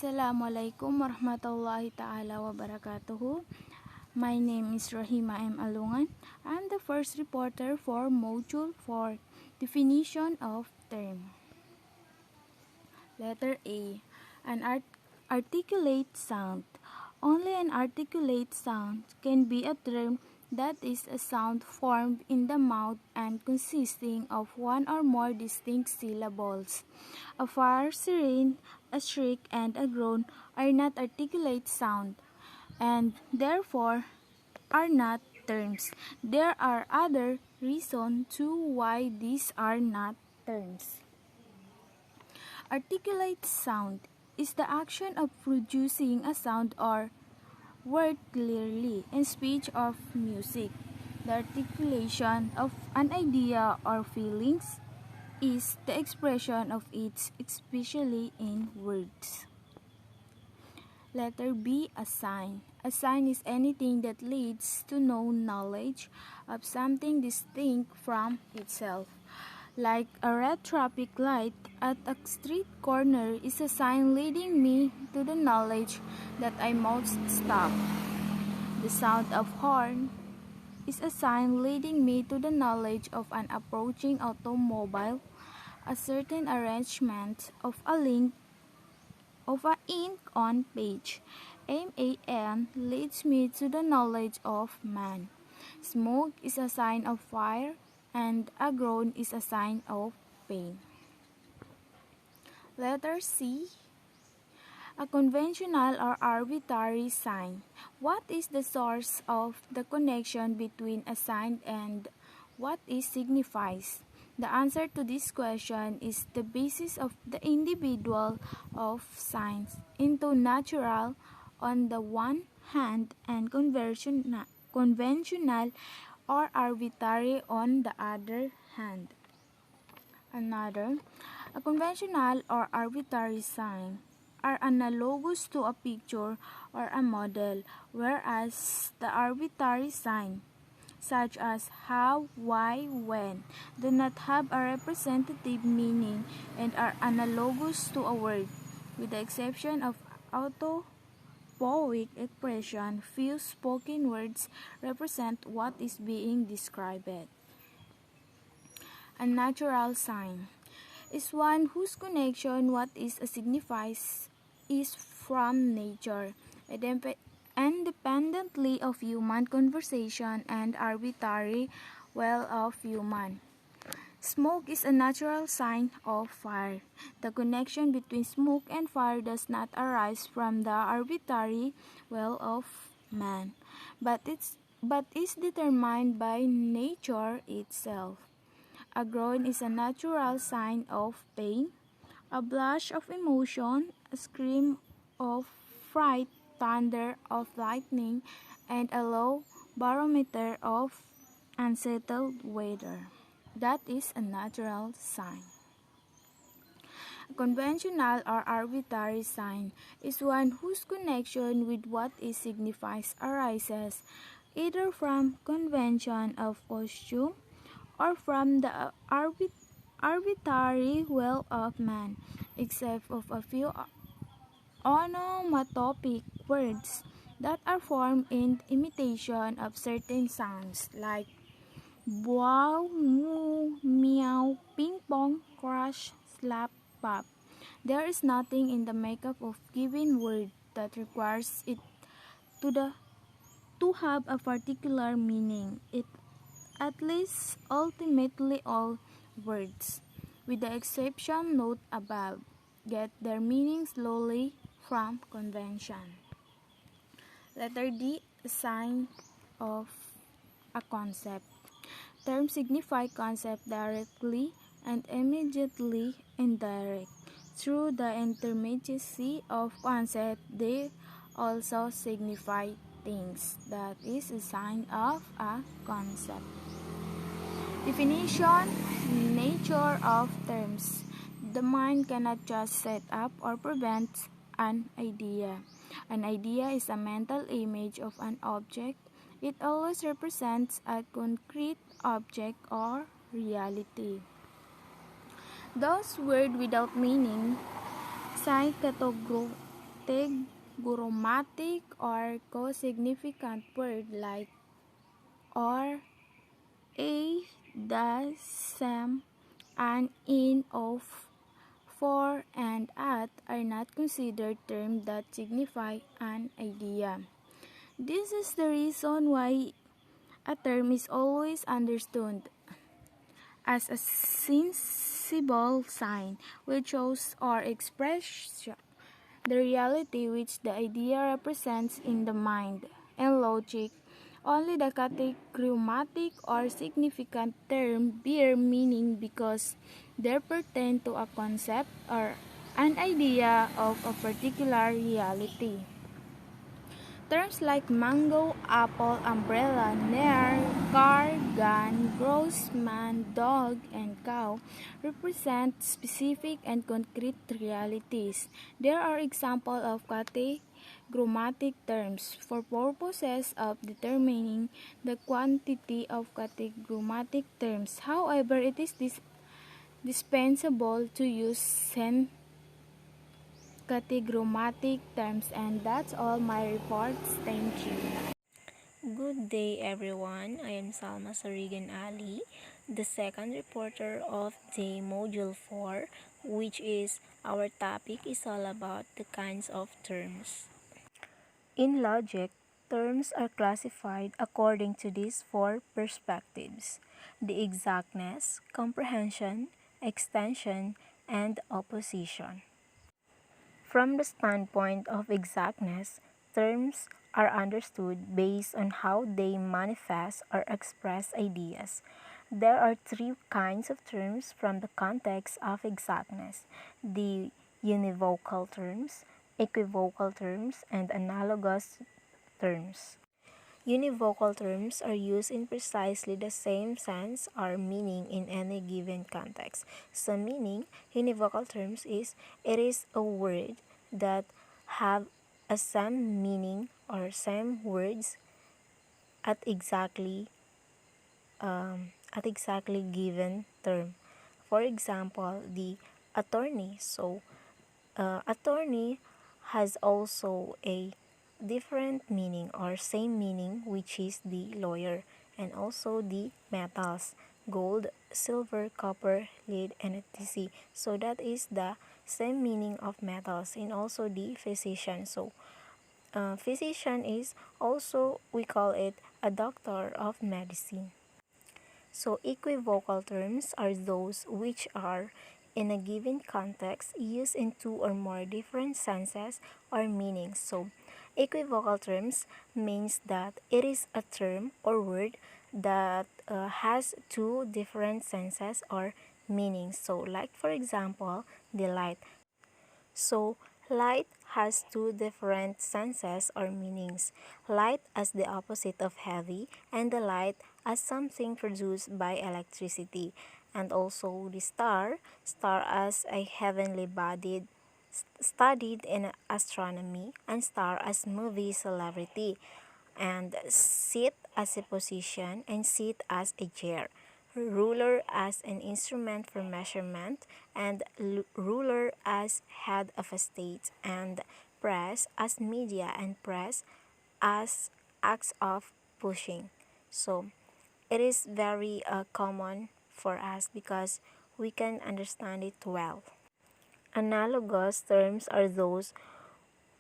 Assalamualaikum warahmatullahi ta'ala wabarakatuh. My name is Rahima M. Alungan. I'm the first reporter for Module 4, Definition of Term. Letter A. An articulate sound. Only an articulate sound can be a term that is a sound formed in the mouth and consisting of one or more distinct syllables. A fire, siren, a shriek, and a groan are not articulate sound, and therefore are not terms. There are other reasons too why these are not terms. Articulate sound is the action of producing a sound or word clearly in speech or music. The articulation of an idea or feelings is the expression of it, especially in words. Letter B. A sign. A sign is anything that leads to known knowledge of something distinct from itself. Like a red traffic light at a street corner is a sign leading me to the knowledge that I must stop. The sound of horn is a sign leading me to the knowledge of an approaching automobile. A certain arrangement of a ink on page, MAN, leads me to the knowledge of man. Smoke is a sign of fire, and a groan is a sign of pain. Letter C. A conventional or arbitrary sign. What is the source of the connection between a sign and what it signifies? The answer to this question is the basis of the individual of signs into natural on the one hand and conventional or arbitrary on the other hand. A conventional or arbitrary sign are analogous to a picture or a model, whereas the arbitrary sign, such as how, why, when, do not have a representative meaning and are analogous to a word, with the exception of autopoic expression. Few spoken words represent what is being described. A natural sign is one whose connection what is signifies is from nature, independently of human conversation and arbitrary will of human. Smoke is a natural sign of fire. The connection between smoke and fire does not arise from the arbitrary will of man, but is determined by nature itself. A groan is a natural sign of pain, a blush of emotion, a scream of fright, thunder of lightning, and a low barometer of unsettled weather. That is a natural sign. A conventional or arbitrary sign is one whose connection with what it signifies arises either from convention of costume or from the arbitrary will of man, except of a few onomatopic words that are formed in imitation of certain sounds like wow, moo, meow, ping pong, crash, slap, pop. There is nothing in the makeup of given word that requires it to have a particular meaning. It at least ultimately all words, with the exception noted above, get their meaning slowly from convention. Letter D. A sign of a concept. Terms signify concept directly and immediately indirect. Through the intermediacy of concept, they also signify things. That is a sign of a concept. Definition, nature of terms. The mind cannot just set up or prevent an idea. An idea is a mental image of an object. It always represents a concrete object or reality. Those words without meaning, categorematic or co-significant word like or, a, the, some, and, in, of, for, and at are not considered terms that signify an idea. This is the reason why a term is always understood as a sensible sign which shows or expresses the reality which the idea represents in the mind. In logic, only the categorematic or significant term bear meaning because they pertain to a concept or an idea of a particular reality. Terms like mango, apple, umbrella, near, car, gun, gross, man, dog, and cow represent specific and concrete realities. There are examples of categorematic terms for purposes of determining the quantity of categorematic terms. However, it is dispensable to use categorematic terms, and that's all my reports. Thank you. Good day everyone, I am Salma Sarigan Ali, the second reporter of day module 4, which is our topic is all about the kinds of terms. In logic, terms are classified according to these four perspectives: the exactness, comprehension, extension, and opposition. From the standpoint of exactness, terms are understood based on how they manifest or express ideas. There are three kinds of terms from the context of exactness: the univocal terms, equivocal terms, and analogous terms. Univocal terms are used in precisely the same sense or meaning in any given context. So meaning, univocal terms is it is a word that have a same meaning or same words at exactly given term. For example, the attorney. So attorney has also a different meaning or same meaning, which is the lawyer, and also the metals: gold, silver, copper, lead, and etc. So that is the same meaning of metals. And also the physician. So physician is also, we call it a doctor of medicine. So equivocal terms are those which are, in a given context, used in two or more different senses or meanings. So equivocal terms means that it is a term or word that has two different senses or meanings. So like for example, the light. So, light has two different senses or meanings: light as the opposite of heavy, and the light as something produced by electricity. And also the star as a heavenly body studied in astronomy, and star as movie celebrity, and seat as a position, and seat as a chair, ruler as an instrument for measurement, and ruler as head of a state, and press as media, and press as acts of pushing. So it is very common for us because we can understand it well. Analogous terms are those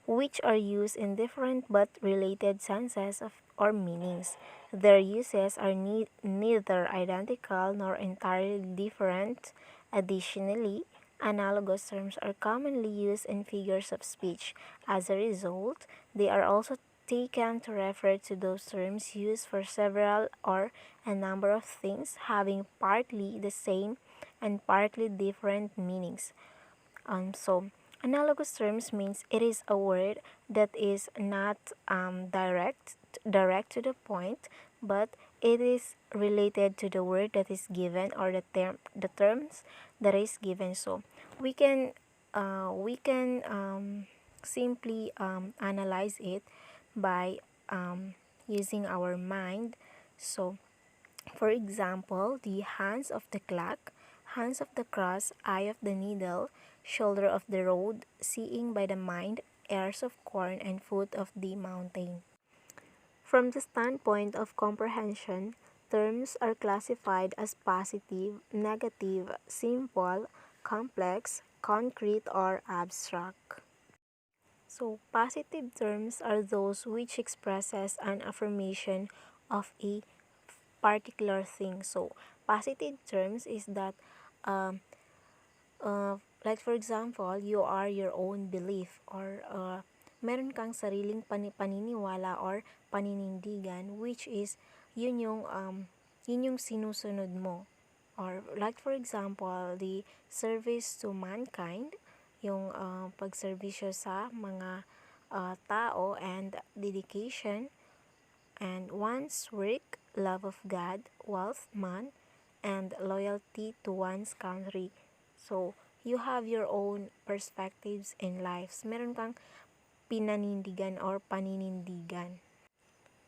which are used in different but related senses or meanings. Their uses are neither identical nor entirely different. Additionally, analogous terms are commonly used in figures of speech. As a result, they are also taken to refer to those terms used for several or a number of things having partly the same and partly different meanings. So, analogous terms means it is a word that is not direct to the point, but it is related to the word that is given, or the terms that is given. So, we can simply analyze it by using our mind. So, for example, the hands of the clock, hands of the cross, eye of the needle, shoulder of the road, seeing by the mind, ears of corn and foot of the mountain. From the standpoint of comprehension, terms are classified as positive, negative, simple, complex, concrete, or abstract. So, positive terms are those which expresses an affirmation of a particular thing. So, positive terms is that um, like for example, you are your own belief or meron kang sariling paniniwala or paninindigan which is yun yung yun yung sinusunod mo. Or like for example, the service to mankind, yung pagserbisyo sa mga tao and dedication and one's work, love of God, wealth, man, and loyalty to one's country. So, you have your own perspectives in lives. Meron kang pinanindigan or paninindigan.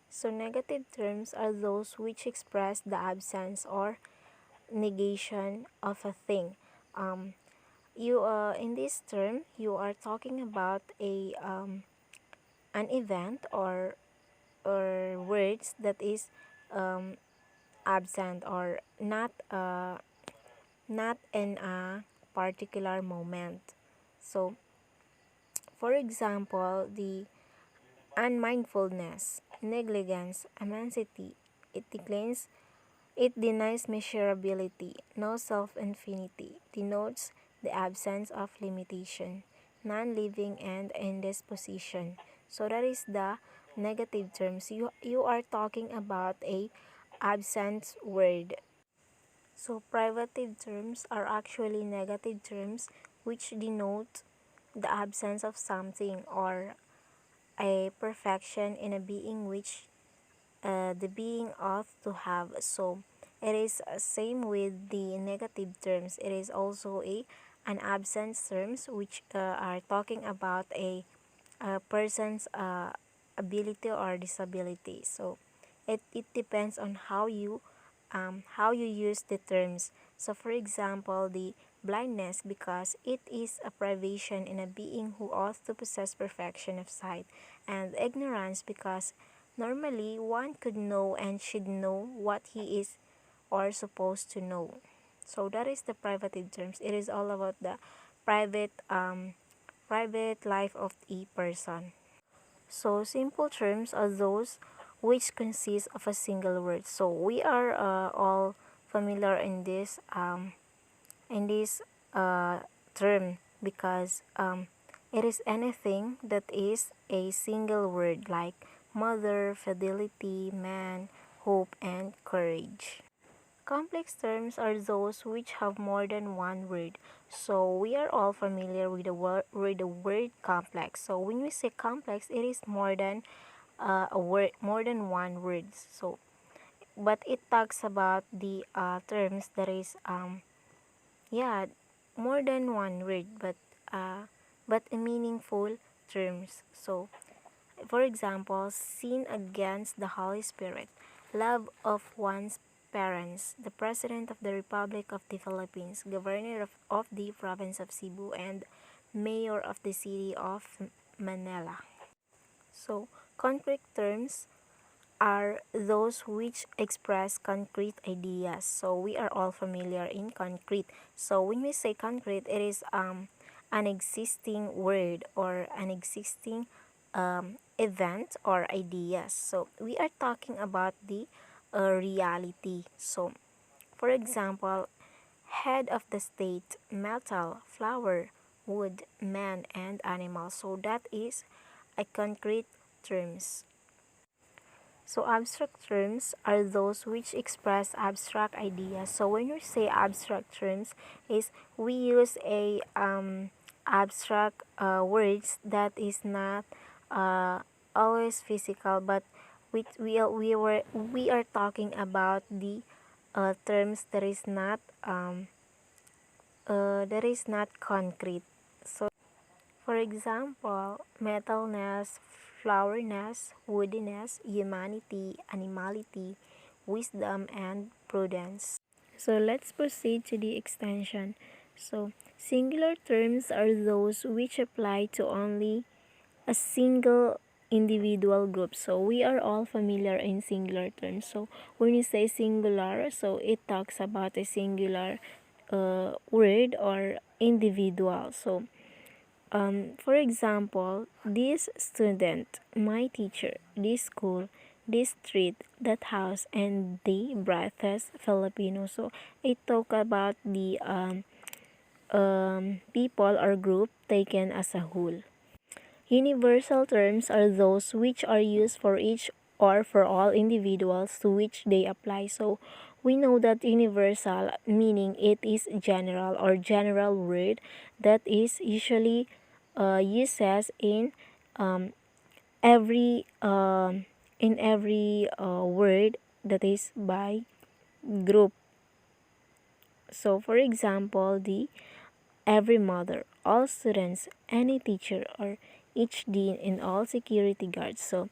So, negative terms are those which express the absence or negation of a thing. You in this term, you are talking about a an event or words that is um, absent or not in a particular moment. So, for example, the unmindfulness, negligence, immensity, it declines, it denies measurability, no self-infinity, denotes the absence of limitation, non-living and indisposition. So that is the negative terms. You are talking about a absence word. So privative terms are actually negative terms which denote the absence of something or a perfection in a being which the being ought to have. So it is same with the negative terms. It is also an absence terms which are talking about a person's ability or disability. So it depends on how you use the terms. So for example, the blindness because it is a privation in a being who ought to possess perfection of sight, and ignorance because normally one could know and should know what he is or supposed to know. So that is the privative terms. It is all about the private private life of a person. So simple terms are those which consist of a single word. So we are all familiar in this term because it is anything that is a single word like mother, fidelity, man, hope, and courage. Complex terms are those which have more than one word. So we are all familiar with the word complex. So when we say complex, it is more than a word, more than one word. So, but it talks about the terms that is yeah, more than one word, but a meaningful terms. So for example, sin against the Holy Spirit, love of one's parents, the President of the Republic of the Philippines, Governor of the Province of Cebu, and Mayor of the City of Manila. So, concrete terms are those which express concrete ideas. So, we are all familiar in concrete. So, when we say concrete, it is an existing word or an existing event or ideas. So we are talking about the reality. So for example, head of the state, metal, flower, wood, man, and animal. So that is a concrete terms. So abstract terms are those which express abstract ideas. So when you say abstract terms, is we use a abstract words that is not uh, always physical, but we are talking about the terms that is not concrete. So for example, metalness, flowerness, woodiness, humanity, animality, wisdom, and prudence. So let's proceed to the extension. So singular terms are those which apply to only a single individual group. So we are all familiar in singular terms. So when you say singular, so it talks about a singular word or individual. So for example, this student, my teacher, this school, this street, that house, and the brightest Filipino. So it talk about the people or group taken as a whole. Universal terms are those which are used for each or for all individuals to which they apply. So we know that universal meaning it is general or general word that is usually uses um, in every word that is by group. So for example, the every mother, all students, any teacher, or each dean and all security guards. So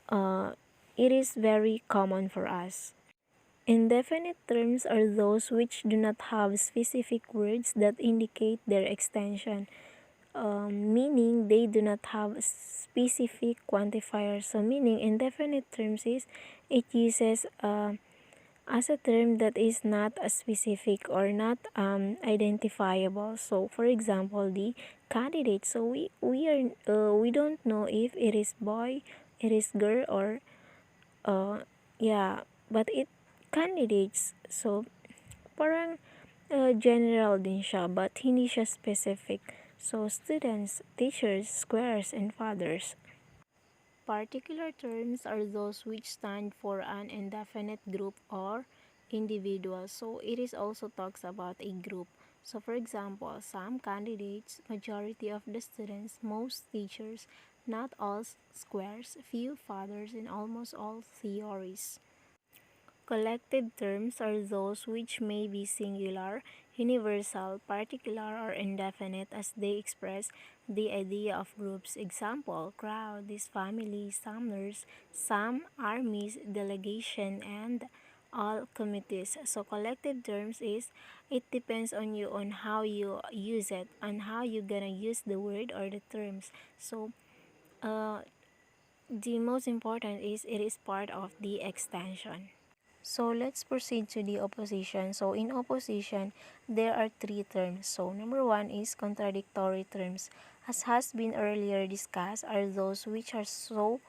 uh, it is very common for us. Indefinite terms are those which do not have specific words that indicate their extension, meaning they do not have specific quantifiers. So meaning indefinite terms is it uses as a term that is not specific or not identifiable. So for example, the candidate. So we don't know if it is boy, it is girl, or yeah, but it candidates. So parang general din siya, but hindi siya specific. So students, teachers, squares, and fathers. Particular terms are those which stand for an indefinite group or individual. So it is also talks about a group. So for example, some candidates, majority of the students, most teachers, not all squares, few fathers, and almost all theories. Collective terms are those which may be singular, universal, particular, or indefinite as they express the idea of groups. Example, crowd, this family, summoners, some armies, delegation, and all committees. So collective terms is it depends on you on how you use it, on how you gonna use the word or the terms. So the most important is it is part of the extension. So let's proceed to the opposition. So in opposition, there are three terms. So number one is contradictory terms. As has been earlier discussed, are those which are so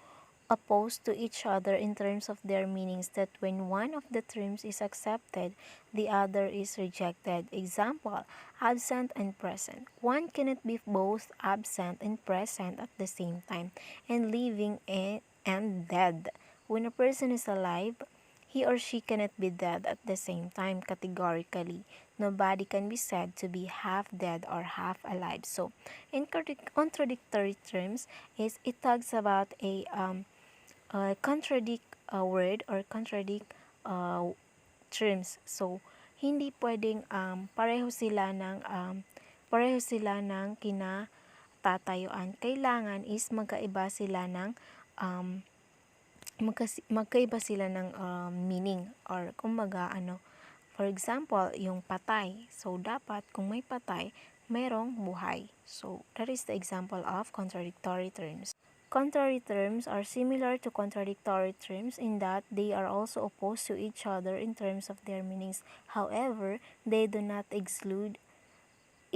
opposed to each other in terms of their meanings that when one of the terms is accepted, the other is rejected. Example, absent and present. One cannot be both absent and present at the same time, and living and dead. When a person is alive, he or she cannot be dead at the same time categorically. Nobody can be said to be half dead or half alive. So, in contradictory terms, is it talks about a contradict word or contradict uh, terms. So, hindi pwedeng pareho sila ng kinatatayuan. Kailangan is magkaiba sila ng um, magkaiba sila ng meaning or kumbaga for example, yung patay. So, dapat kung may patay, merong buhay. So, that is the example of contradictory terms. Contrary terms are similar to contradictory terms in that they are also opposed to each other in terms of their meanings. However, they do not exclude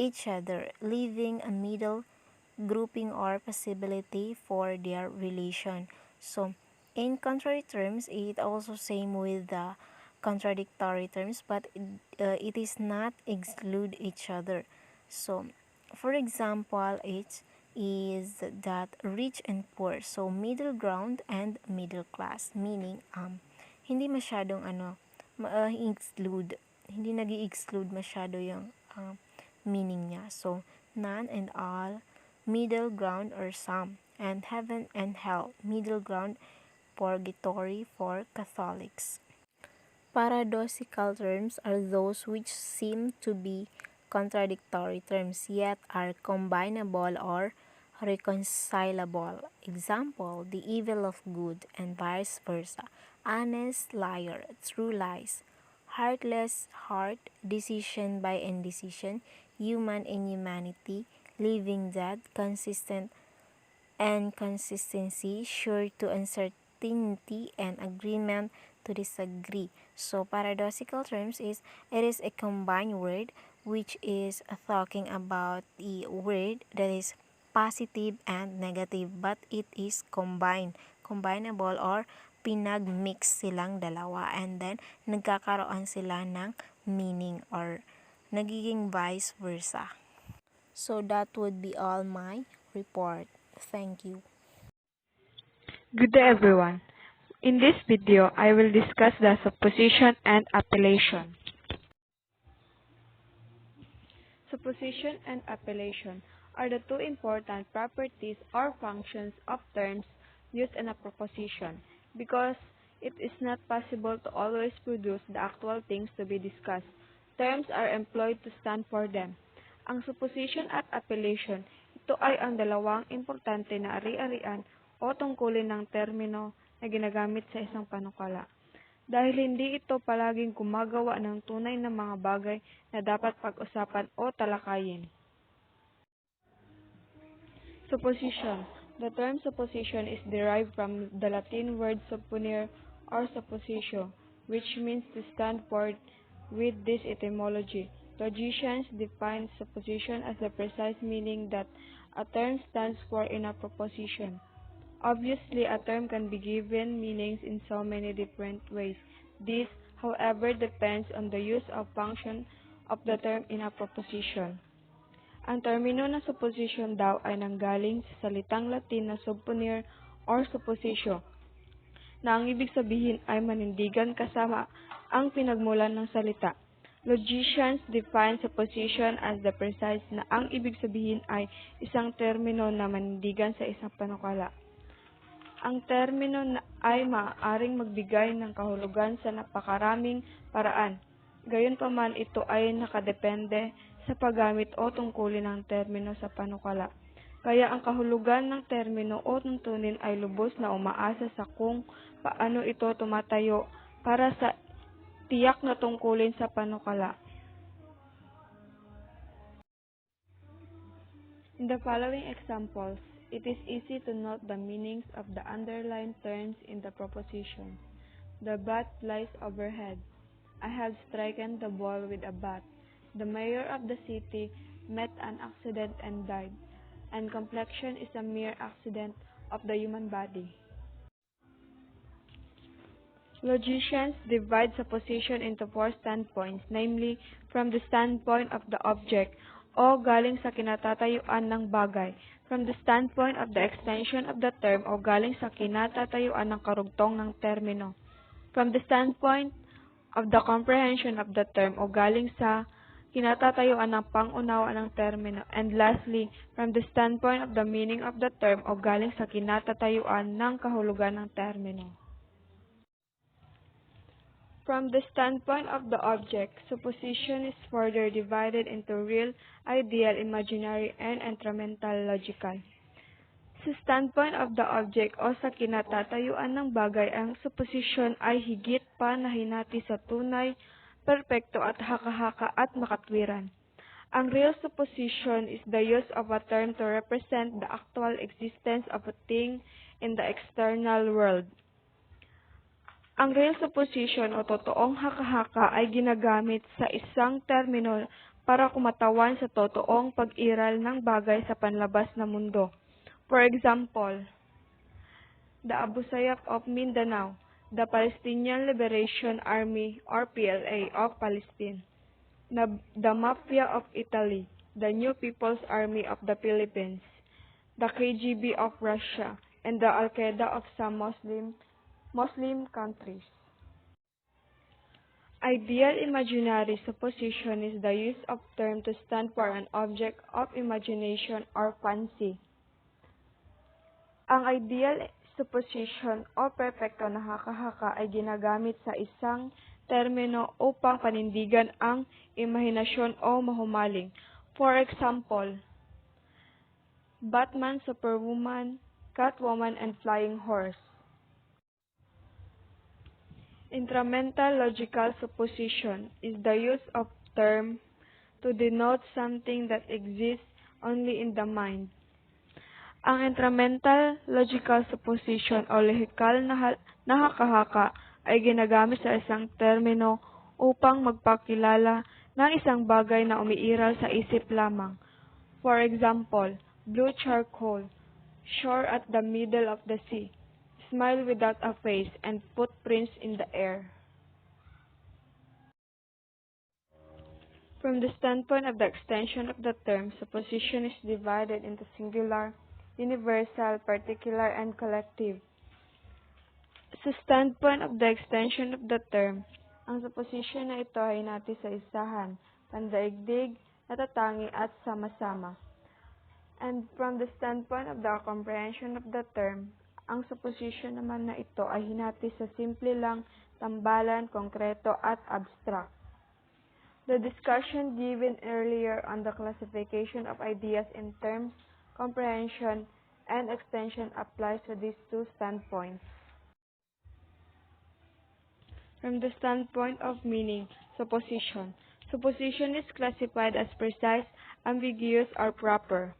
each other, leaving a middle grouping or possibility for their relation. So, in contrary terms, it also same with the contradictory terms, but it is not exclude each other. So, for example, it is that rich and poor. So, middle ground and middle class, meaning hindi masyadong exclude, hindi nag-exclude masyado yung meaning niya. So, none and all, middle ground or some, and heaven and hell, middle ground, purgatory for Catholics. Paradoxical terms are those which seem to be contradictory terms yet are combinable or reconcilable. Example, the evil of good and vice versa. Honest liar, true lies. Heartless heart, decision by indecision, human inhumanity, living dead, consistent and consistency, sure to uncertainty, and agreement to disagree. So paradoxical terms is it is a combined word which is talking about the word that is positive and negative but it is combinable or pinag-mix silang dalawa and then nagkakaroon sila ng meaning or nagiging vice versa. So that would be all my report. Thank you. Good day everyone. In this video, I will discuss the supposition and appellation. Supposition and appellation are the two important properties or functions of terms used in a proposition because it is not possible to always produce the actual things to be discussed. Terms are employed to stand for them. Ang supposition at appellation, ito ay ang dalawang importante na ari-arian o tungkulin ng termino na ginagamit sa isang panukala. Dahil hindi ito palaging gumagawa ng tunay na mga bagay na dapat pag-usapan o talakayin. Supposition. The term supposition is derived from the Latin word supponere or suppositio, which means to stand for. With this etymology, logicians define supposition as the precise meaning that a term stands for in a proposition. Obviously, a term can be given meanings in so many different ways. This, however, depends on the use of function of the term in a proposition. Ang termino na supposition daw ay nanggaling sa salitang Latin na supponere or suppositio, na ang ibig sabihin ay manindigan kasama ang pinagmulan ng salita. Logicians define supposition as the precise na ang ibig sabihin ay isang termino na manindigan sa isang panukala. Ang termino ay maaaring magbigay ng kahulugan sa napakaraming paraan. Gayunpaman, ito ay nakadepende sa paggamit o tungkulin ng termino sa panukala. Kaya ang kahulugan ng termino o tuntunin ay lubos na umaasa sa kung paano ito tumatayo para sa tiyak na tungkulin sa panukala. In the following examples, it is easy to note the meanings of the underlined terms in the proposition. The bat flies overhead. I have stricken the ball with a bat. The mayor of the city met an accident and died. And complexion is a mere accident of the human body. Logicians divide supposition into four standpoints, namely, from the standpoint of the object, o galing sa kinatatayuan ng bagay, from the standpoint of the extension of the term, o galing sa kinatatayuan ng karugtong ng termino, from the standpoint of the comprehension of the term, o galing sa kinatatayuan ng pangunawa ng termino, and lastly, from the standpoint of the meaning of the term, o galing sa kinatatayuan ng kahulugan ng termino. From the standpoint of the object, supposition is further divided into real, ideal, imaginary, and instrumental logical. Sa standpoint of the object o sa kinatatayuan ng bagay, ang supposition ay higit pa na hinati sa tunay, perpekto at haka-haka at makatwiran. Ang real supposition is the use of a term to represent the actual existence of a thing in the external world. Ang real supposition o totoong haka-haka ay ginagamit sa isang termino para kumatawan sa totoong pag-iral ng bagay sa panlabas na mundo. For example, the Abu Sayyaf of Mindanao, the Palestinian Liberation Army or PLA of Palestine, the Mafia of Italy, the New People's Army of the Philippines, the KGB of Russia, and the Al-Qaeda of some Muslim countries. Ideal imaginary supposition is the use of term to stand for an object of imagination or fancy. Ang ideal supposition o perfecto na haka-haka ay ginagamit sa isang termino upang panindigan ang imahinasyon o mahumaling. For example, Batman, Superwoman, Catwoman, and Flying Horse. Instrumental logical supposition is the use of term to denote something that exists only in the mind. Ang instrumental logical supposition o lehikal na haka-haka ay ginagamit sa isang termino upang magpakilala ng isang bagay na umiiral sa isip lamang. For example, blue charcoal, shore at the middle of the sea, smile without a face, and footprints in the air. From the standpoint of the extension of the term, supposition is divided into singular, universal, particular, and collective. Sa standpoint of the extension of the term, ang supposition na ito ay hinati sa isahan, pandaigdig, natatangi at sama-sama. And from the standpoint of the comprehension of the term, ang supposition naman na ito ay hinati sa simple lang, tambalan, konkreto at abstract. The discussion given earlier on the classification of ideas in terms, comprehension, and extension applies to these two standpoints. From the standpoint of meaning, supposition. Supposition is classified as precise, ambiguous, or proper.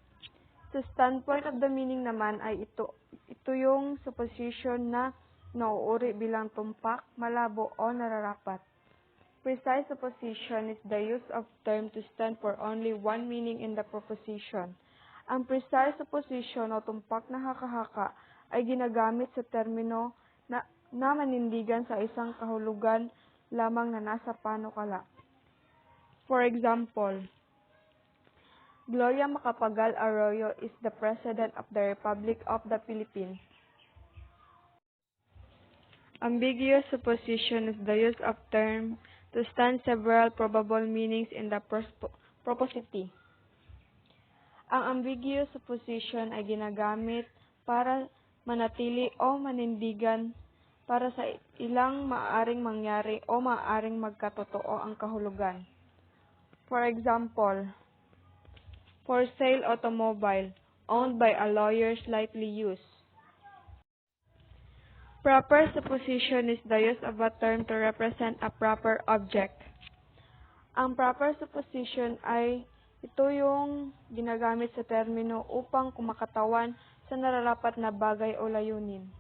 Sa standpoint of the meaning naman ay ito yung supposition na nauuri bilang tumpak, malabo, o nararapat. Precise supposition is the use of term to stand for only one meaning in the proposition. Ang precise supposition o tumpak na haka-haka ay ginagamit sa termino na manindigan sa isang kahulugan lamang na nasa panukala. For example, Gloria Macapagal Arroyo is the President of the Republic of the Philippines. Ambiguous supposition is the use of term to stand several probable meanings in the propositi. Ang ambiguous supposition ay ginagamit para manatili o manindigan para sa ilang maaaring mangyari o maaaring magkatotoo ang kahulugan. For example, for sale automobile, owned by a lawyer slightly used. Proper supposition is the use of a term to represent a proper object. Ang proper supposition ay ito yung ginagamit sa termino upang kumakatawan sa nararapat na bagay o layunin.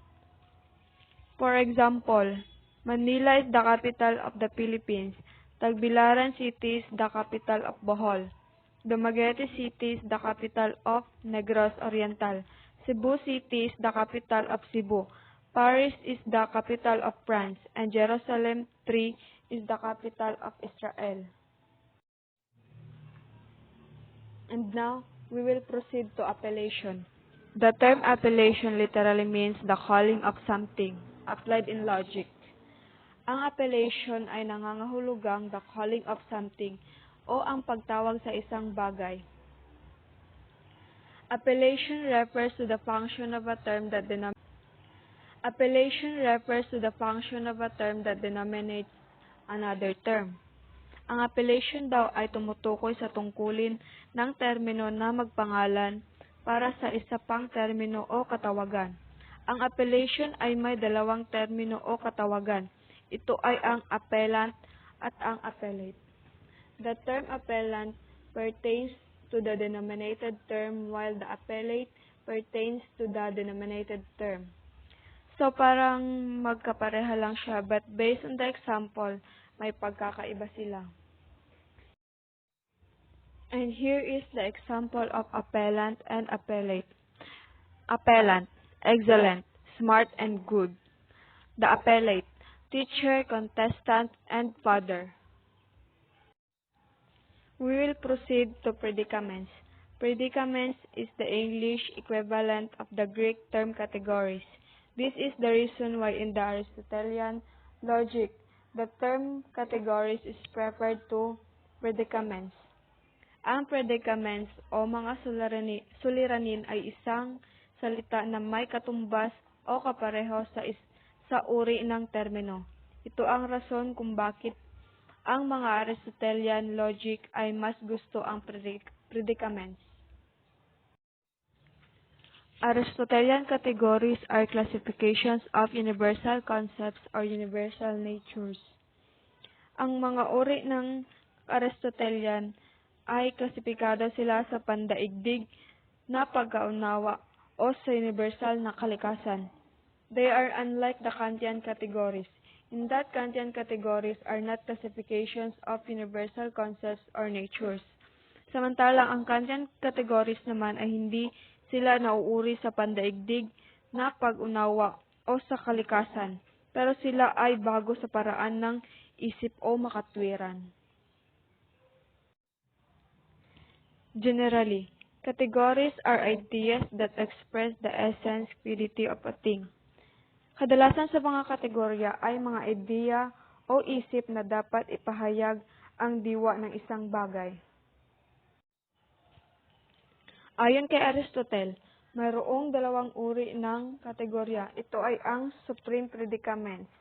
For example, Manila is the capital of the Philippines. Tagbilaran City is the capital of Bohol. Dumaguete City is the capital of Negros Oriental. Cebu City is the capital of Cebu. Paris is the capital of France. And Jerusalem III is the capital of Israel. And now, we will proceed to appellation. The term appellation literally means the calling of something, applied in logic. Ang appellation ay nangangahulugang the calling of something o ang pagtawag sa isang bagay. Appellation refers to the function of a term that denominates another term. Ang appellation daw ay tumutukoy sa tungkulin ng termino na magpangalan para sa isa pang termino o katawagan. Ang appellation ay may dalawang termino o katawagan. Ito ay ang appellant at ang appellate. The term appellant pertains to the denominated term while the appellate pertains to the denominated term. So parang magkapareha lang siya, but based on the example, may pagkakaiba sila. And here is the example of appellant and appellate. Appellant, excellent, smart, and good. The appellate, teacher, contestant, and father. We will proceed to predicaments. Predicaments is the English equivalent of the Greek term categories. This is the reason why in the Aristotelian logic, the term categories is preferred to predicaments. Ang predicaments o mga suliranin ay isang salita na may katumbas o kapareho sa uri ng termino. Ito ang rason kung bakit ang mga Aristotelian logic ay mas gusto ang predicaments. Aristotelian categories are classifications of universal concepts or universal natures. Ang mga uri ng Aristotelian ay klasipikado sila sa pandaigdig na pagkaunawa o sa universal na kalikasan. They are unlike the Kantian categories, in that Kantian categories are not classifications of universal concepts or natures. Samantalang ang Kantian categories naman ay hindi sila nauuri sa pandaigdig na pag-unawa o sa kalikasan, pero sila ay bago sa paraan ng isip o makatwiran. Generally, categories are ideas that express the essence, quality of a thing. Kadalasan sa mga kategorya ay mga ideya o isip na dapat ipahayag ang diwa ng isang bagay. Ayon kay Aristotle, mayroong dalawang uri ng kategorya. Ito ay ang supreme predicaments.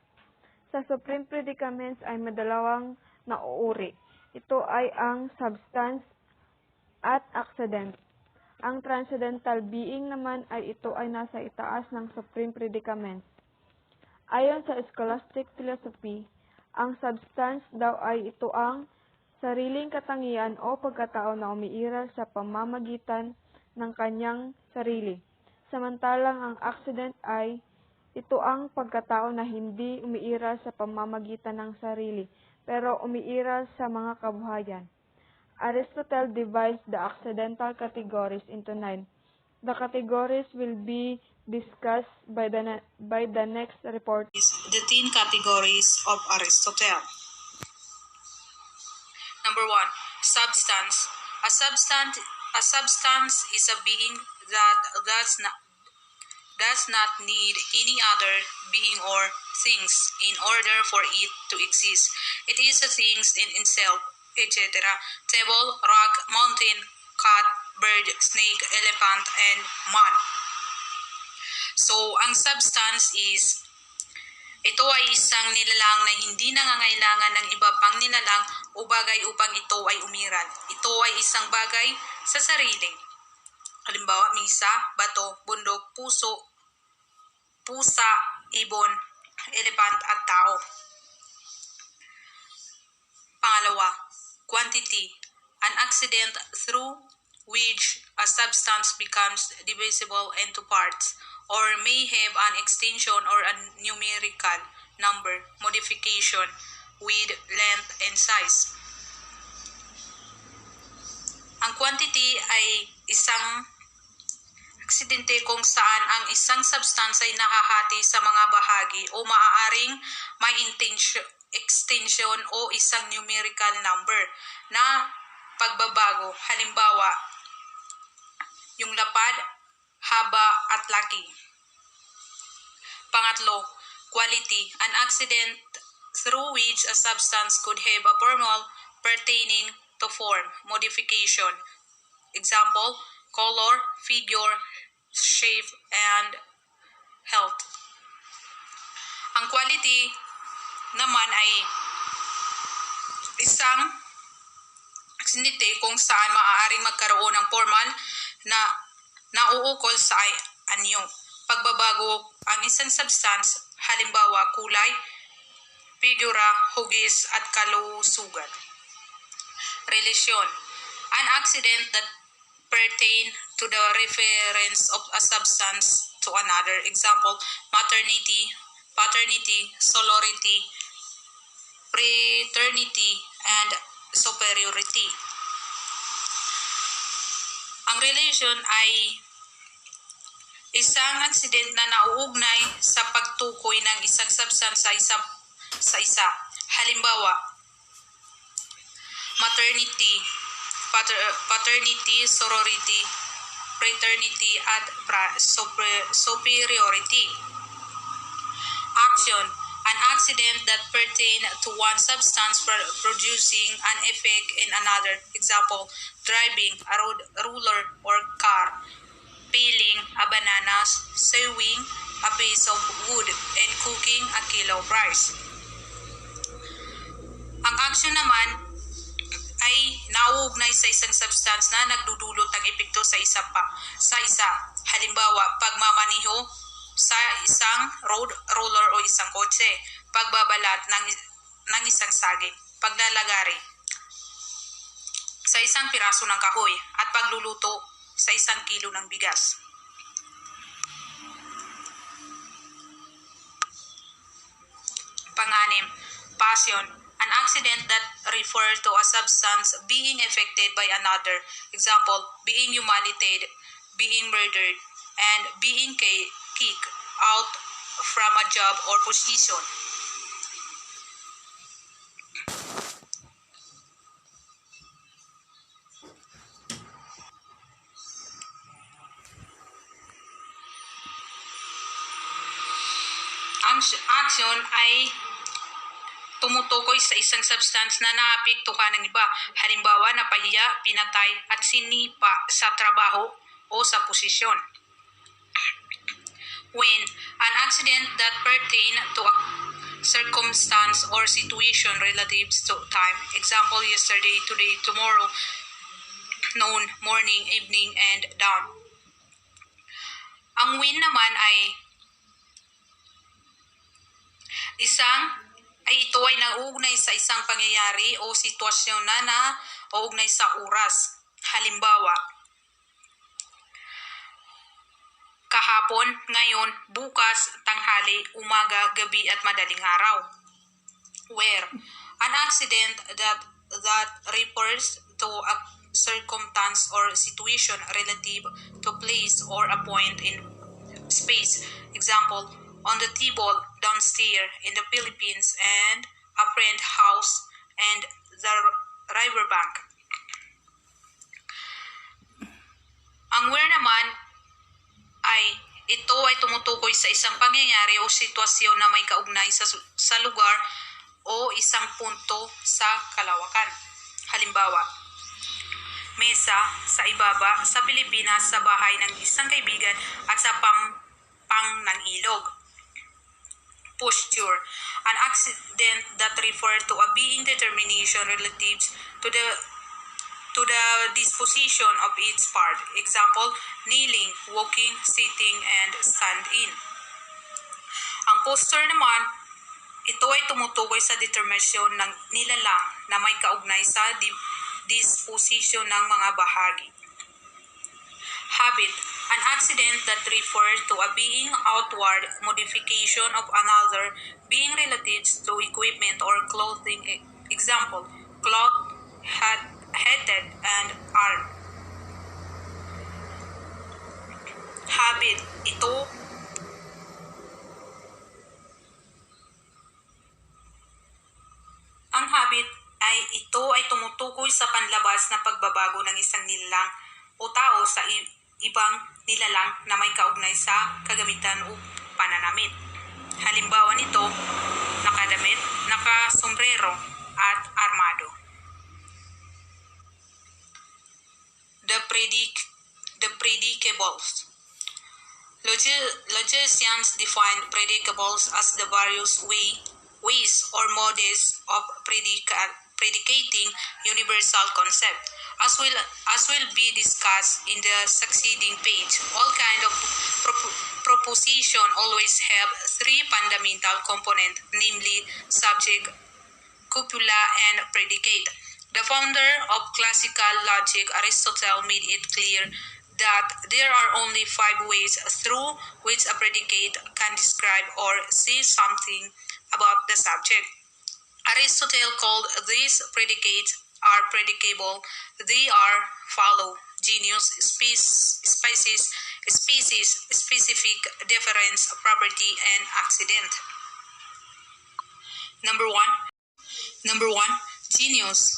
Sa supreme predicaments ay madalawang nauuri. Ito ay ang substance at accident. Ang transcendental being naman ay ito ay nasa itaas ng supreme predicaments. Ayon sa scholastic philosophy, ang substance daw ay ito ang sariling katangian o pagkatao na umiiral sa pamamagitan ng kanyang sarili. Samantalang ang accident ay ito ang pagkatao na hindi umiiral sa pamamagitan ng sarili, pero umiiral sa mga kabuhayan. Aristotle divides the accidental categories into 9. The categories will be discussed by the next report. The 10 categories of Aristotle. Number 1. Substance. A substance is a being that does not need any other being or things in order for it to exist. It is a thing in itself, etc. Table, rock, mountain, cat, bird, snake, elephant, and man. So, ang substance is, ito ay isang nilalang na hindi nangangailangan ng iba pang nilalang o bagay upang ito ay umiral. Ito ay isang bagay sa sarili. Halimbawa, misa, bato, bundok, pusa, ibon, elephant, at tao. Pangalawa, quantity. An accident through which a substance becomes divisible into parts, or may have an extension or a numerical number modification with length and size. Ang quantity ay isang aksidente kung saan ang isang substance ay nakahati sa mga bahagi o maaaring may extension o isang numerical number na pagbabago. Halimbawa, yung lapad, haba at laki. Pangatlo, quality. An accident through which a substance could have a formal pertaining to form, modification. Example, color, figure, shape, and health. Ang quality naman ay isang aksidente kung saan maaaring magkaroon ng formal na nauukol sa anyo. Pagbabago ang isang substance, halimbawa kulay, figura, hugis, at kalusugan. Relasyon. An accident that pertain to the reference of a substance to another. Example, maternity, paternity, sorority, fraternity, and superiority. Ang relation ay isang accident na nauugnay sa pagtukoy ng isang substance sa isa. Halimbawa, maternity, paternity, sorority, fraternity, at superiority. Action. An accident that pertain to one substance producing an effect in another. Example, driving a ruler or car, peeling a banana, sewing a piece of wood, and cooking a kilo of rice. Ang action naman ay nauugnay sa isang substance na nagdudulot ng epekto sa isa. Halimbawa, pagmamaniho sa isang roller o isang kotse, pagbabalat ng isang saging, paglalagari sa isang piraso ng kahoy, at pagluluto sa 1 kilo ng bigas. Situation, an accident that refers to a substance being affected by another. Example, being humiliated, being murdered, and being kicked out from a job or position. Ang action ay tumutukoy sa isang substance na naapektuhan ng iba. Halimbawa, napahiya, pinatay, at sinipa sa trabaho o sa posisyon. When an accident that pertain to a circumstance or situation relative to time. Example, yesterday, today, tomorrow, noon, morning, evening, and dawn. Ang when naman ay ito ay nauugnay sa isang pangyayari o sitwasyon na nauugnay sa oras. Halimbawa, kahapon, ngayon, bukas, tanghali, umaga, gabi at madaling araw. Where an accident that refers to a circumstance or situation relative to place or a point in space. Example, on the table downstairs in the Philippines and a friend house and the riverbank. Ang where naman ay ito ay tumutukoy sa isang pangyayari o sitwasyon na may kaugnay sa lugar o isang punto sa kalawakan. Halimbawa, mesa sa ibaba sa Pilipinas sa bahay ng isang kaibigan at sa pampang ng ilog. Posture, an accident that refers to a being determination relative to the disposition of its part. Example, kneeling, walking, sitting, and standing. Ang posture naman, ito ay tumutukoy sa determinasyon ng nilalang na may kaugnay sa disposition ng mga bahagi. Habit, an accident that refers to a being outward modification of another being related to equipment or clothing. Example, cloth, headed, and arm. Habit, ang habit ito ay tumutukoy sa panlabas na pagbabago ng isang nilalang o tao sa ibang nilalang na may kaugnay sa kagamitan o pananamit. Halimbawa nito, nakadamit, nakasombrero, at armado. The predicables. Logicians define predicables as the various ways or modes of predicating universal concept. As will be discussed in the succeeding page, all kind of proposition always have three fundamental components, namely subject, copula, and predicate. The founder of classical logic, Aristotle, made it clear that there are only 5 ways through which a predicate can describe or say something about the subject. Aristotle called these predicates are predicable. They are follow: genus, species, specific, difference, property, and accident. Number one, genus.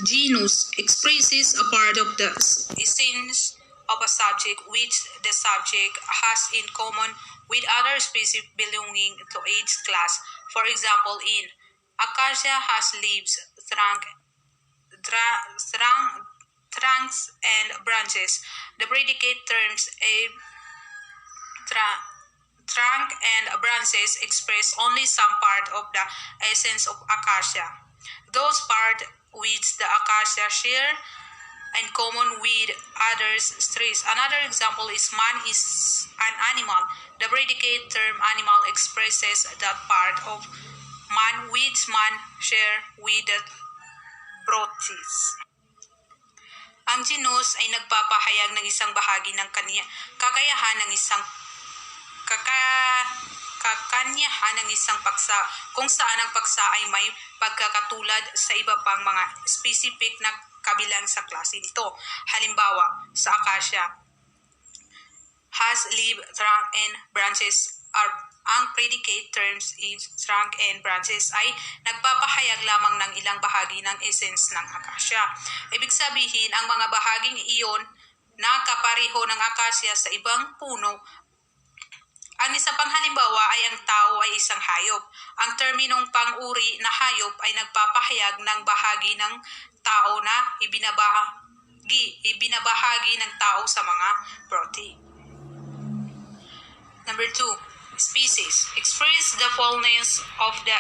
Genus expresses a part of the essence of a subject which the subject has in common with other species belonging to its class. For example, in acacia has leaves, trunks, and branches. The predicate terms trunk and branches express only some part of the essence of acacia. Those parts which the acacia share in common with others trees. Another example is man is an animal. The predicate term animal expresses that part of man which man share with the broths. Ang genus ay nagpapahayag ng isang bahagi ng kakayahan ng isang kakanyahan ng isang paksa kung saan ang paksa ay may pagkakatulad sa iba pang mga specific na kabilang sa klase nito. Halimbawa, sa acacia, has leaf, trunk, and branches ang predicate terms is trunk and branches ay nagpapahayag lamang ng ilang bahagi ng essence ng acacia. Ibig sabihin, ang mga bahaging iyon na kapareho ng acacia sa ibang puno. Ang isa pang halimbawa ay ang tao ay isang hayop. Ang terminong pang-uri na hayop ay nagpapahayag ng bahagi ng tao na ibinabahagi ng tao sa mga protein. Number 2, species. Express the fullness of the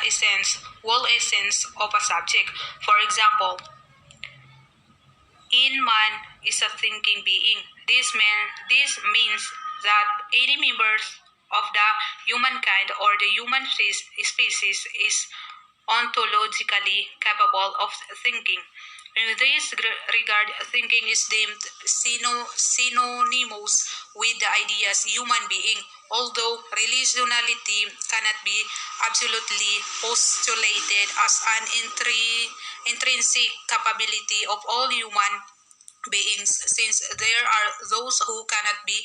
whole essence of a subject. For example, in man is a thinking being. This means that any members of the humankind or the human species is ontologically capable of thinking. In this regard, thinking is deemed synonymous with the ideas human being, although relationality cannot be absolutely postulated as an intrinsic capability of all human beings, since there are those who cannot be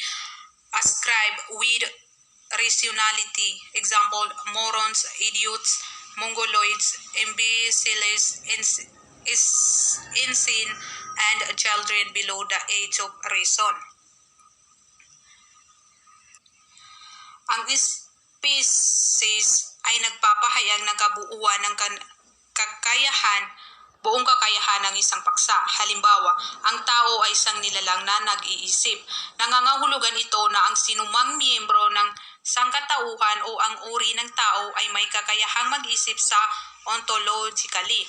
ascribed with rationality. Example, morons, idiots, mongoloids, imbeciles, insane, and children below the age of reason. Ang species ay nagpapahayag ng kabuuan ng buong kakayahan ng isang paksa. Halimbawa, ang tao ay isang nilalang na nag-iisip. Nangangahulugan ito na ang sinumang miyembro ng sangkatauhan o ang uri ng tao ay may kakayahang mag-isip sa ontologically.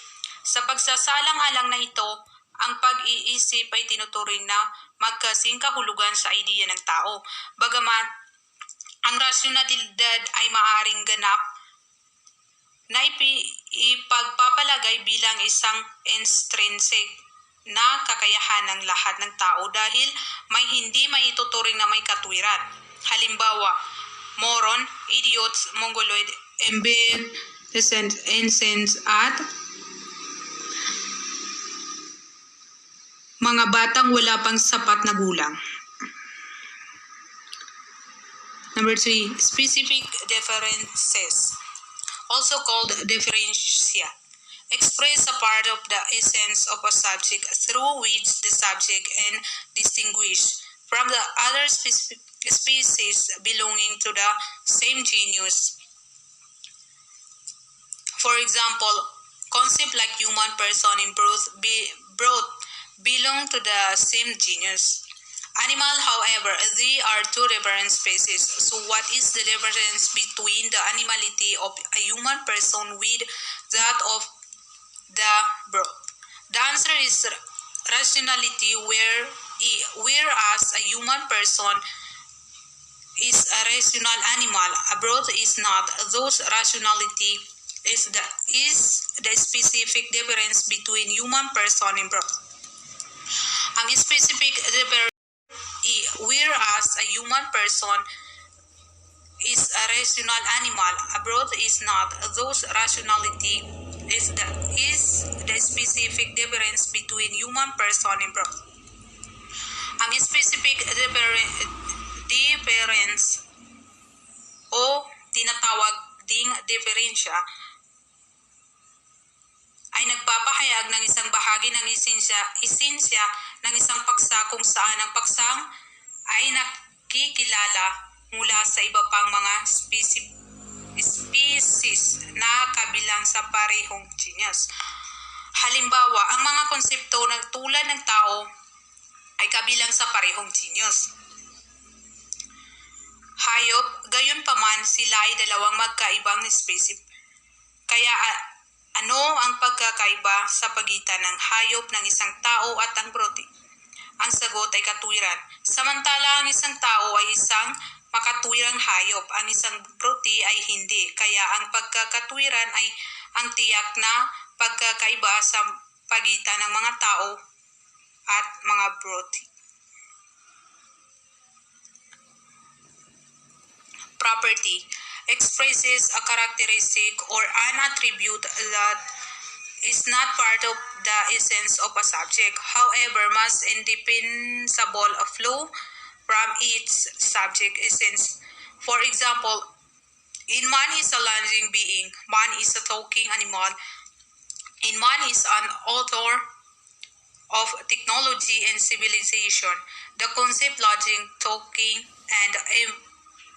Sa pagsasalang-alang na ito, ang pag-iisip ay tinuturing na magkasing kahulugan sa ideya ng tao. Bagamat ang rasyonalidad ay maaaring ganap na ipagpapalagay bilang isang intrinsic na kakayahan ng lahat ng tao dahil may hindi may ituturing na may katwiran. Halimbawa, moron, idiots, mongoloid, insane, at mga batang wala pang sapat na gulang. Number 3, specific differences, also called differentia, express a part of the essence of a subject through which the subject is distinguished from the other species belonging to the same genus. For example, concepts like human, person, and brute belong to the same genus. Animal, however, they are two different species. So what is the difference between the animality of a human person with that of the brute? The answer is rationality, whereas a human person is a rational animal, a brute is not. Thus, rationality is the specific difference between human person and brute. Ang specific difference, whereas a human person is a rational animal, a brute is not. Thus, rationality is the specific difference between human person and brute. Ang specific difference o tinatawag ding diferensya ay nagpapahayag ng isang bahagi ng esensya ng isang paksa kung saan ang paksang ay nakikilala mula sa iba pang mga species na kabilang sa parehong genus. Halimbawa, ang mga konsepto ng tulad ng tao ay kabilang sa parehong genus. Hayop, gayunpaman sila ay dalawang magkaibang species. Kaya ano ang pagkakaiba sa pagitan ng hayop ng isang tao at ang brute? Ang sagot ay katwiran. Samantala ang isang tao ay isang makatwirang hayop, ang isang brute ay hindi. Kaya ang pagkakatwiran ay ang tiyak na pagkakaiba sa pagitan ng mga tao at mga brute. Property. expresses a characteristic or an attribute that is not part of the essence of a subject, however, must indispensable flow from its subject essence. For example, in man is a living being, man is a talking animal, in man is an author of technology and civilization. The concept lodging, talking, and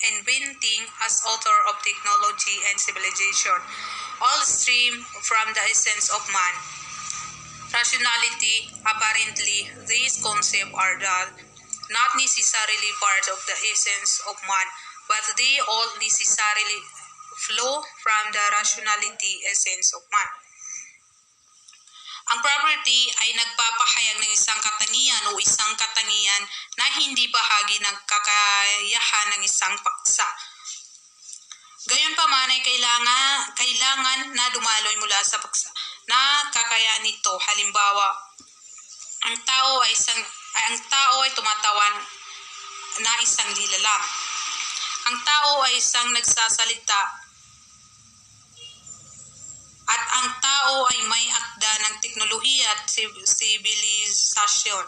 inventing as author of technology and civilization all stream from the essence of man. Rationality, apparently, these concepts are not necessarily part of the essence of man, but they all necessarily flow from the rationality essence of man. Ang property ay nagpapahayag ng isang katangian o isang katangian na hindi bahagi ng kakayahan ng isang paksa. Gayunpaman ay kailangan na dumaloy mula sa paksa na kakayahan nito. Halimbawa, ang tao ay tumatawan na isang nilalang. Ang tao ay isang nagsasalita at ang tao ay may akda ng teknolohiya at sibilisasyon.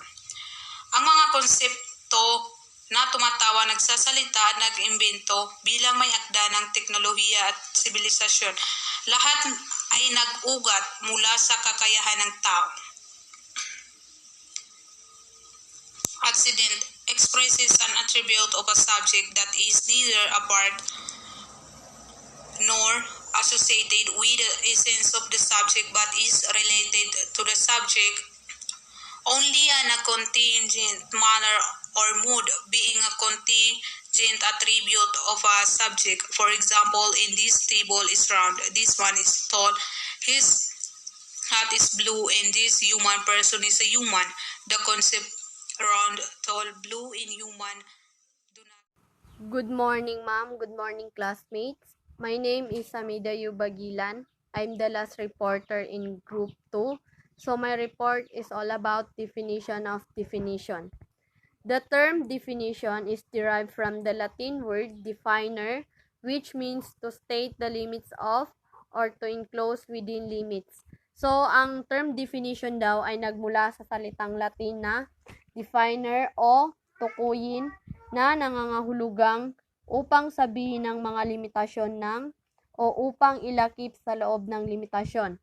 Ang mga konsepto na tumatawa, nagsasalita at nag-imbento bilang may akda ng teknolohiya at sibilisasyon, lahat ay nag-ugat mula sa kakayahan ng tao. Accident expresses an attribute of a subject that is neither a part nor associated with the essence of the subject but is related to the subject only in a contingent manner or mood, being a contingent attribute of a subject. For example, in this table is round, this one is tall, his hat is blue, and this human person is a human. The concept round, tall, blue, and human do not. Good morning, ma'am. Good morning, classmates. My name is Samida Yubagilan. I'm the last reporter in Group 2. So my report is all about definition of definition. The term definition is derived from the Latin word definer, which means to state the limits of or to enclose within limits. So ang term definition daw ay nagmula sa salitang Latin na definer o tukuyin na nangangahulugang upang sabihin ng mga limitasyon ng o upang ilakip sa loob ng limitasyon.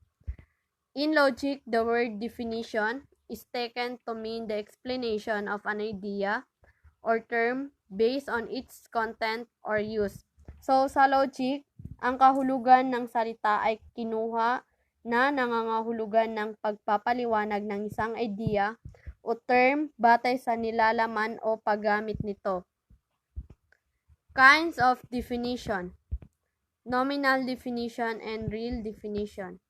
In logic, the word definition is taken to mean the explanation of an idea or term based on its content or use. So, sa logic, ang kahulugan ng salita ay kinuha na nangangahulugan ng pagpapaliwanag ng isang idea o term batay sa nilalaman o paggamit nito. Kinds of definition: nominal definition and real definition.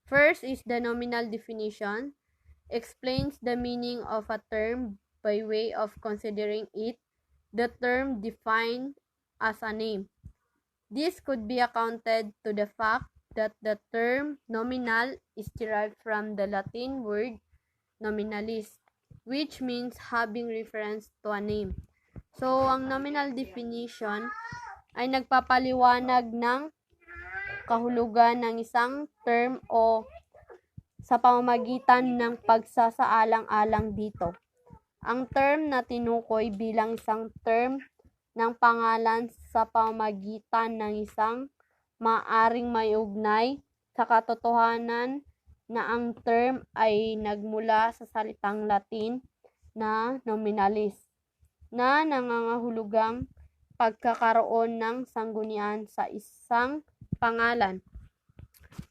First is the nominal definition, explains the meaning of a term by way of considering it, the term defined as a name. This could be accounted to the fact that the term nominal is derived from the Latin word nominalis, which means having reference to a name. So, ang nominal definition ay nagpapaliwanag ng kahulugan ng isang term o sa pamamagitan ng pagsasaalang-alang dito. Ang term na tinukoy bilang isang term ng pangalan sa pamamagitan ng isang maaring may ugnay sa katotohanan na ang term ay nagmula sa salitang Latin na nominalis, na nangangahulugang pagkakaroon ng sanggunian sa isang pangalan.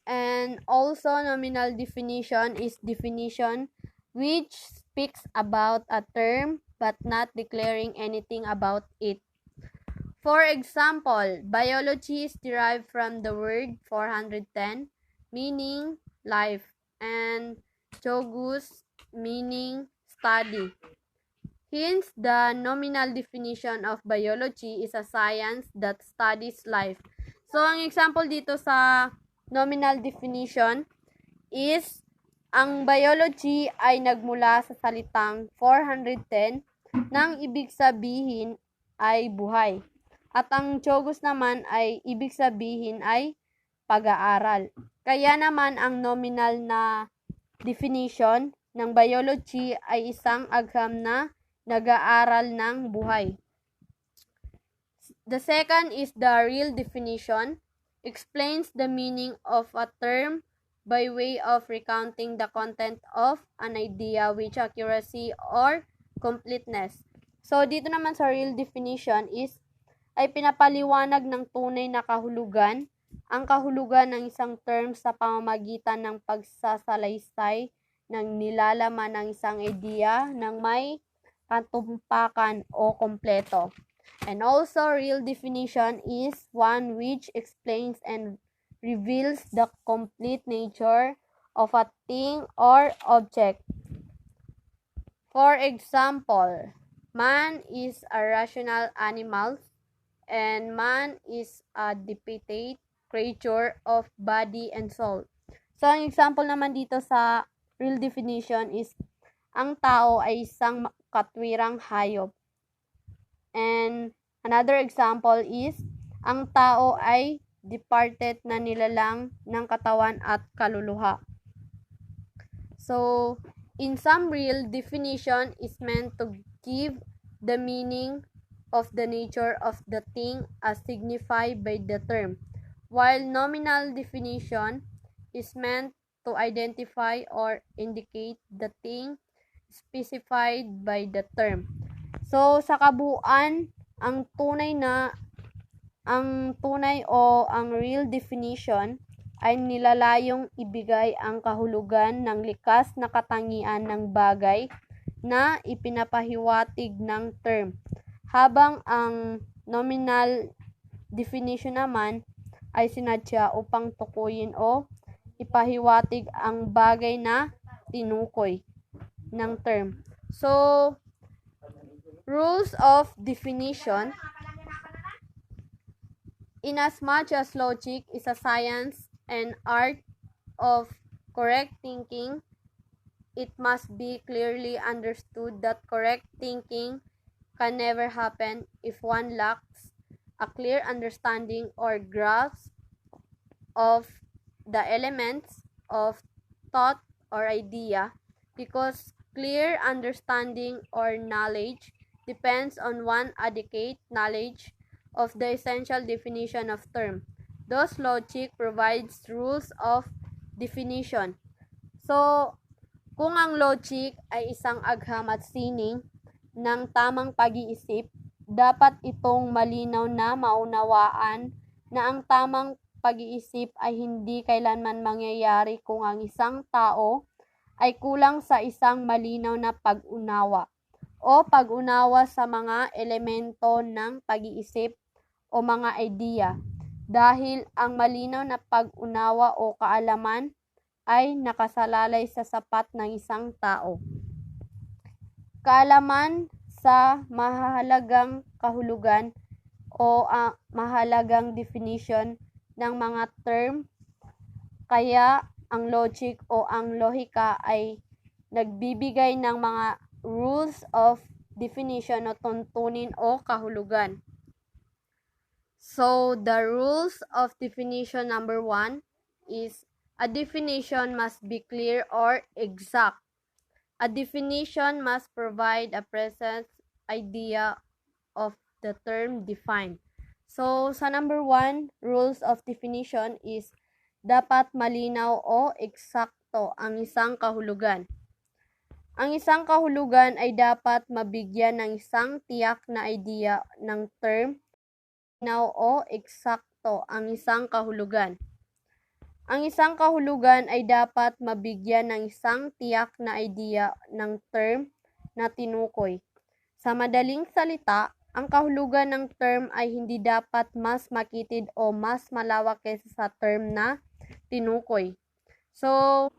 And also, nominal definition is definition which speaks about a term but not declaring anything about it. For example, biology is derived from the word 410, meaning life, and jogus, meaning study. Hence, the nominal definition of biology is a science that studies life. So, ang example dito sa nominal definition is ang biology ay nagmula sa salitang 410 nang ibig sabihin ay buhay. At ang jogos naman ay ibig sabihin ay pag-aaral. Kaya naman ang nominal na definition ng biology ay isang agham na nag-aaral ng buhay. The second is the real definition, explains the meaning of a term by way of recounting the content of an idea with accuracy or completeness. So, dito naman sa real definition is ay pinapaliwanag ng tunay na kahulugan, ang kahulugan ng isang term sa pamamagitan ng pagsasalaysay ng nilalaman ng isang idea ng may katumpakan o kompleto. And also, real definition is one which explains and reveals the complete nature of a thing or object. For example, man is a rational animal and man is a dependent creature of body and soul. So, ang example naman dito sa real definition is ang tao ay isang katwirang hayop. And another example is ang tao ay departed na nilalang ng katawan at kaluluha. So, in some real definition is meant to give the meaning of the nature of the thing as signified by the term, while nominal definition is meant to identify or indicate the thing specified by the term. So, sa kabuuan, ang tunay o ang real definition ay nilalayong ibigay ang kahulugan ng likas na katangian ng bagay na ipinapahiwatig ng term, habang ang nominal definition naman ay sinadya upang tukuyin o ipahiwatig ang bagay na tinukoy ng term. So, rules of definition. Inasmuch as logic is a science and art of correct thinking, it must be clearly understood that correct thinking can never happen if one lacks a clear understanding or grasp of the elements of thought or idea, because clear understanding or knowledge depends on one adequate knowledge of the essential definition of term. Thus, logic provides rules of definition. So, kung ang logic ay isang agham at sining ng tamang pag-iisip, dapat itong malinaw na maunawaan na ang tamang pag-iisip ay hindi kailanman mangyayari kung ang isang tao ay kulang sa isang malinaw na pag-unawa o pag-unawa sa mga elemento ng pag-iisip o mga idea, dahil ang malinaw na pag-unawa o kaalaman ay nakasalalay sa sapat ng isang tao. Kaalaman sa mahalagang kahulugan o mahalagang definition ng mga term, kaya ang logic o ang lohika ay nagbibigay ng mga rules of definition o tuntunin o kahulugan. So, the rules of definition number 1 is a definition must be clear or exact. A definition must provide a precise idea of the term defined. So, sa number 1, rules of definition is dapat malinaw o eksakto ang isang kahulugan. Ang isang kahulugan ay dapat mabigyan ng isang tiyak na idea ng term. Malinaw o eksakto ang isang kahulugan. Ang isang kahulugan ay dapat mabigyan ng isang tiyak na idea ng term na tinukoy. Sa madaling salita, ang kahulugan ng term ay hindi dapat mas makitid o mas malawak kaysa sa term na tinukoy. So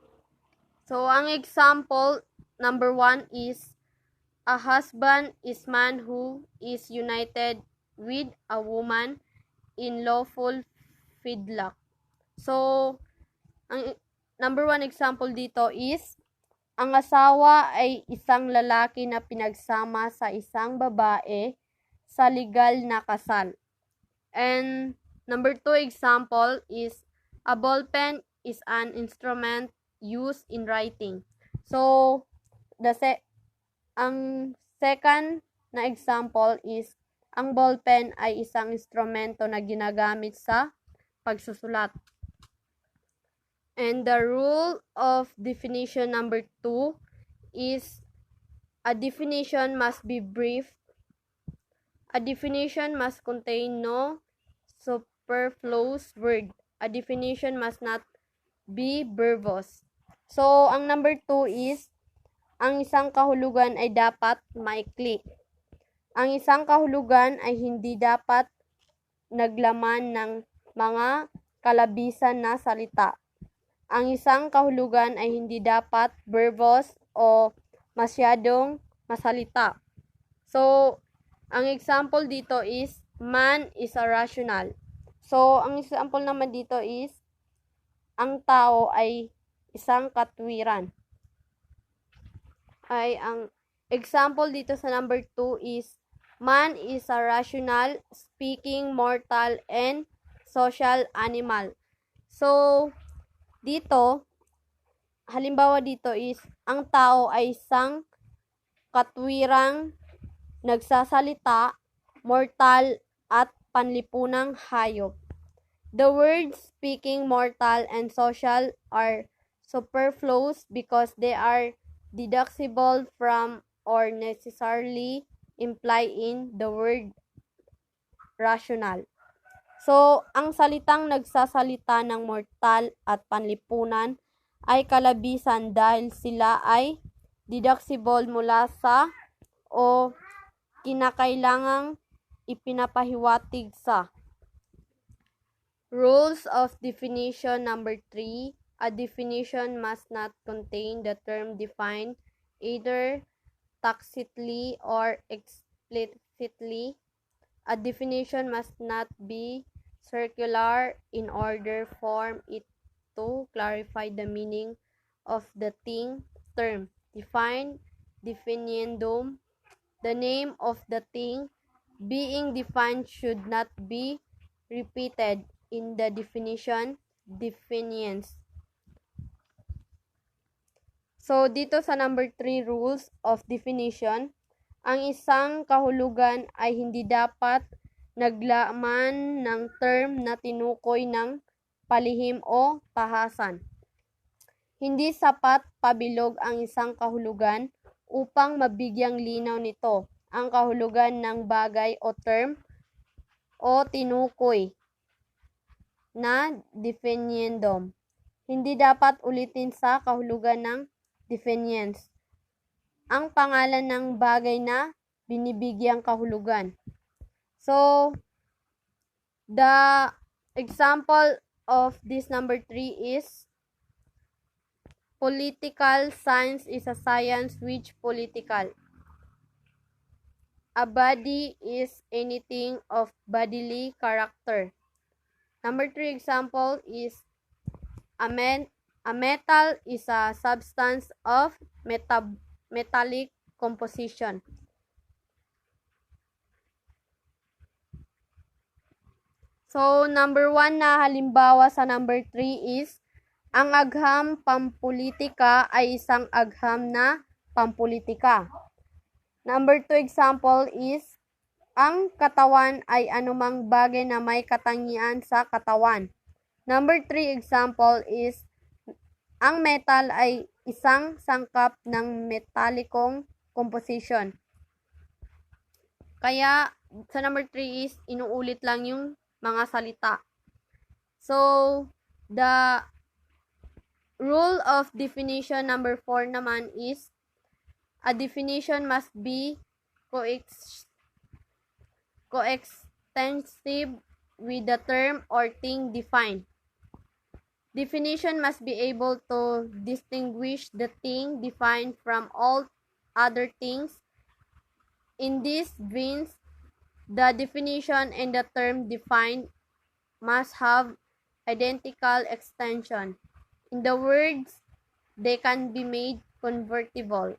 ang example number 1 is a husband is man who is united with a woman in lawful wedlock. So, ang number 1 example dito is ang asawa ay isang lalaki na pinagsama sa isang babae sa legal na kasal. And number 2 example is a ballpen is an instrument used in writing. So, ang second na example is ang ballpen ay isang instrumento na ginagamit sa pagsusulat. And the rule of definition number 2 is a definition must be brief. A definition must contain no superfluous word. A definition must not be verbose. So, ang number 2 is, ang isang kahulugan ay dapat maikli. Ang isang kahulugan ay hindi dapat naglaman ng mga kalabisan na salita. Ang isang kahulugan ay hindi dapat verbose o masyadong masalita. So, ang example dito is, man is a rational. So, ang example naman dito is, ang tao ay isang katwiran. Ang example dito sa number 2 is, man is a rational, speaking, mortal, and social animal. So, dito, halimbawa dito is, ang tao ay isang katwirang nagsasalita, mortal, at panlipunang hayop. The words speaking, mortal, and social are superfluous because they are deducible from or necessarily imply in the word rational. So, ang salitang nagsasalita ng mortal at panlipunan ay kalabisan dahil sila ay deducible mula sa o kinakailangang ipinapahiwatig sa. Rules of definition number 3. A definition must not contain the term defined either tacitly or explicitly. A definition must not be circular in order for it to clarify the meaning of the thing term. Define, definiendum. The name of the thing being defined should not be repeated in the definition, definiens. So, dito sa number 3 rules of definition, ang isang kahulugan ay hindi dapat naglaman ng term na tinukoy ng palihim o tahasan. Hindi sapat pabilog ang isang kahulugan upang mabigyang linaw nito ang kahulugan ng bagay o term o tinukoy na definiendum. Hindi dapat ulitin sa kahulugan ng definiens ang pangalan ng bagay na binibigyang kahulugan. So, the example of this number 3 is, political science is a science which political. A body is anything of bodily character. Number 3 example is, a metal is a substance of metallic composition. So, number 1 na halimbawa sa number 3 is, ang agham pampulitika ay isang agham na pampulitika. Number 2 example is, ang katawan ay anumang bagay na may katangian sa katawan. Number 3 example is, ang metal ay isang sangkap ng metalikong composition. Kaya, sa number 3 is, inuulit lang yung mga salita. So, the rule of definition number 4 naman is, a definition must be coextensive with the term or thing defined. Definition must be able to distinguish the thing defined from all other things. In this means, the definition and the term defined must have identical extension. In the words, they can be made convertible.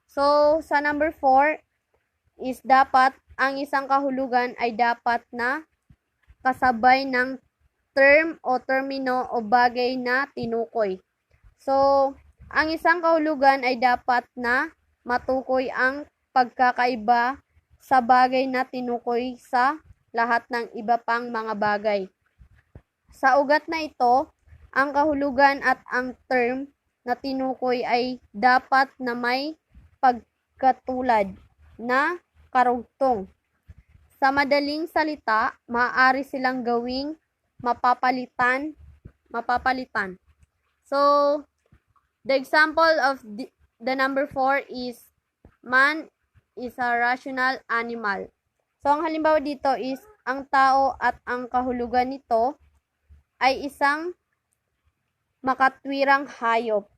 So, sa number 4 is, dapat ang isang kahulugan ay dapat na kasabay ng term o termino o bagay na tinukoy. So, ang isang kahulugan ay dapat na matukoy ang pagkakaiba sa bagay na tinukoy sa lahat ng iba pang mga bagay. Sa ugat na ito, ang kahulugan at ang term na tinukoy ay dapat na may pagkatulad na karugtong. Sa madaling salita, maaari silang gawing mapapalitan. So, the example of the number 4 is man is a rational animal. So, ang halimbawa dito is ang tao at ang kahulugan nito ay isang makatwirang hayop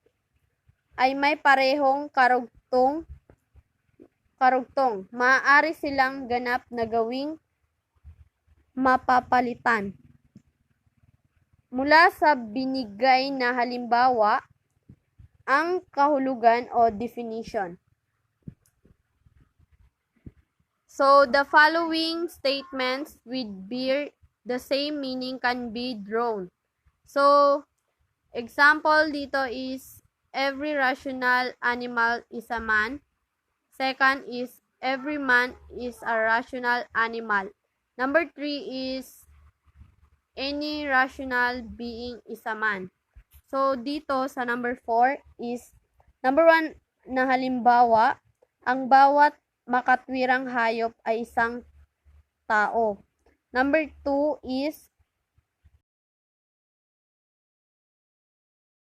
ay may parehong karugtong. Maaari silang ganap na gawing mapapalitan. Mula sa binigay na halimbawa, ang kahulugan o definition. So, the following statements with bear the same meaning can be drawn. So, example dito is, every rational animal is a man. Second is, every man is a rational animal. Number 3 is, any rational being is a man. So, dito sa number 4 is, number 1 na halimbawa, ang bawat makatwirang hayop ay isang tao. Number 2 is,